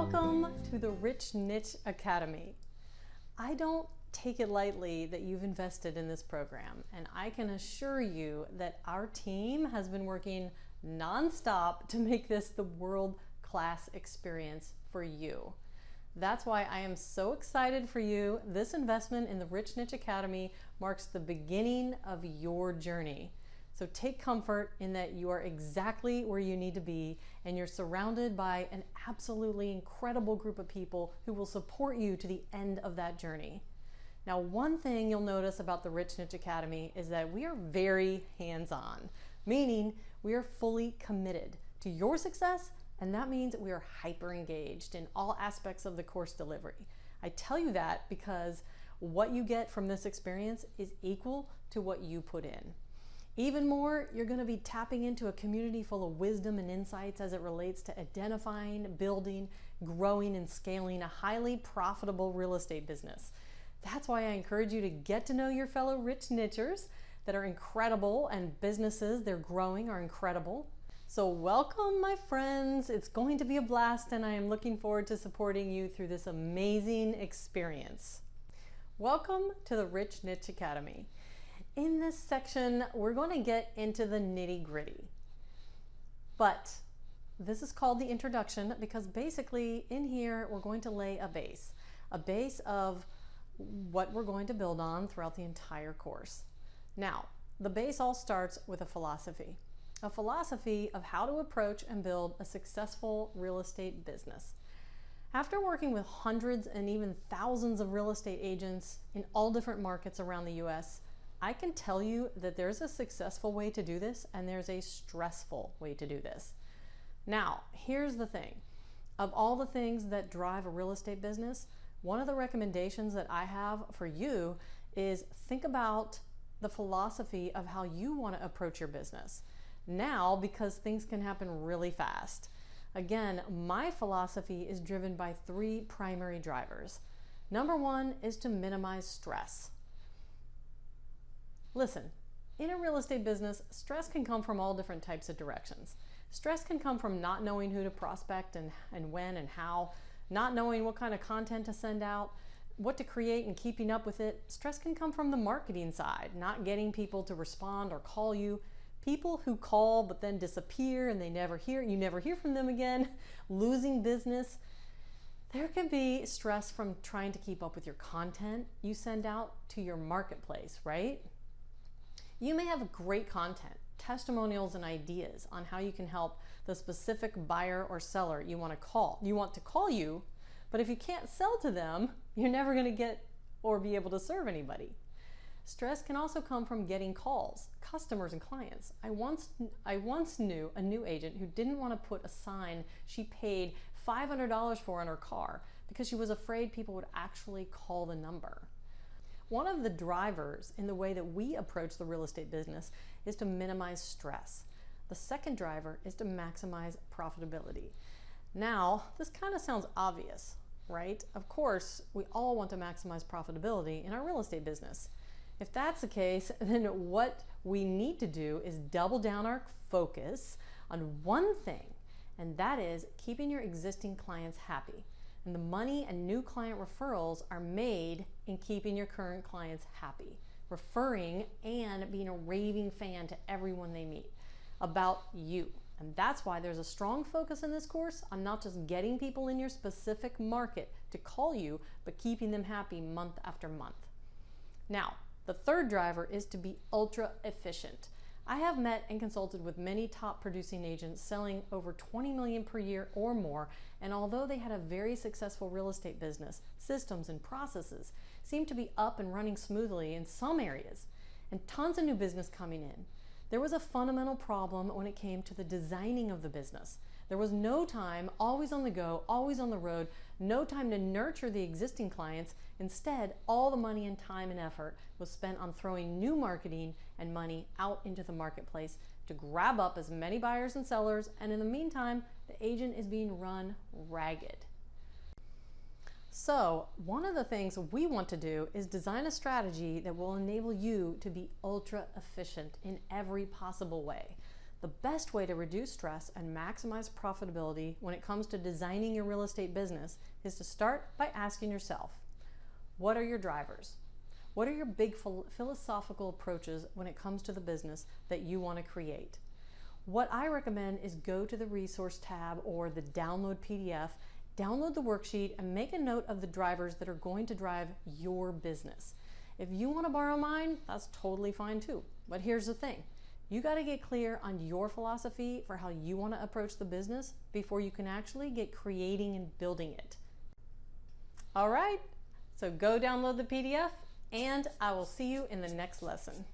Welcome to the Rich Niche Academy. I don't take it lightly that you've invested in this program, and I can assure you that our team has been working nonstop to make this the world-class experience for you. That's why I am so excited for you. This investment in the Rich Niche Academy marks the beginning of your journey. So take comfort in that you are exactly where you need to be, and you're surrounded by an absolutely incredible group of people who will support you to the end of that journey. Now, one thing you'll notice about the Rich Niche Academy is that we are very hands-on, meaning we are fully committed to your success, and that means we are hyper engaged in all aspects of the course delivery. I tell you that because what you get from this experience is equal to what you put in. Even more, you're going to be tapping into a community full of wisdom and insights as it relates to identifying, building, growing, and scaling a highly profitable real estate business. That's why I encourage you to get to know your fellow rich nichers that are incredible, and businesses they're growing are incredible. So welcome, my friends. It's going to be a blast, and I am looking forward to supporting you through this amazing experience. Welcome to the Rich Niche Academy. In this section, we're going to get into the nitty-gritty. But this is called the introduction because basically in here we're going to lay a base of what we're going to build on throughout the entire course. Now, the base all starts with a philosophy of how to approach and build a successful real estate business. After working with hundreds and even thousands of real estate agents in all different markets around the US, I can tell you that there's a successful way to do this and there's a stressful way to do this. Now, here's the thing. Of all the things that drive a real estate business, one of the recommendations that I have for you is think about the philosophy of how you want to approach your business. Now, because things can happen really fast. Again, my philosophy is driven by three primary drivers. Number one is to minimize stress. Listen, in a real estate business, stress can come from all different types of directions. Stress can come from not knowing who to prospect and when and how, not knowing what kind of content to send out, what to create and keeping up with it. Stress can come from the marketing side, not getting people to respond or call you. People who call but then disappear and you never hear from them again, losing business. There can be stress from trying to keep up with your content you send out to your marketplace, right? You may have great content, testimonials, and ideas on how you can help the specific buyer or seller you want to call you, but if you can't sell to them, you're never going to get or be able to serve anybody. Stress can also come from getting calls, customers, and clients. I once knew a new agent who didn't want to put a sign she paid $500 for on her car because she was afraid people would actually call the number. One of the drivers in the way that we approach the real estate business is to minimize stress. The second driver is to maximize profitability. Now, this kind of sounds obvious, right? Of course, we all want to maximize profitability in our real estate business. If that's the case, then what we need to do is double down our focus on one thing, and that is keeping your existing clients happy. And the money and new client referrals are made in keeping your current clients happy, referring and being a raving fan to everyone they meet about you. And that's why there's a strong focus in this course on not just getting people in your specific market to call you, but keeping them happy month after month. Now, the third driver is to be ultra efficient. I have met and consulted with many top producing agents selling over 20 million per year or more, and although they had a very successful real estate business, systems and processes seemed to be up and running smoothly in some areas, and tons of new business coming in. There was a fundamental problem when it came to the designing of the business. There was no time, always on the go, always on the road, no time to nurture the existing clients. Instead, all the money and time and effort was spent on throwing new marketing and money out into the marketplace to grab up as many buyers and sellers, and in the meantime, the agent is being run ragged. So one of the things we want to do is design a strategy that will enable you to be ultra efficient in every possible way. The best way to reduce stress and maximize profitability when it comes to designing your real estate business is to start by asking yourself, what are your drivers? What are your big philosophical approaches when it comes to the business that you want to create? What I recommend is go to the resource tab or the download PDF, download the worksheet, and make a note of the drivers that are going to drive your business. If you want to borrow mine, that's totally fine too. But here's the thing. You got to get clear on your philosophy for how you want to approach the business before you can actually get creating and building it. All right, so go download the PDF, and I will see you in the next lesson.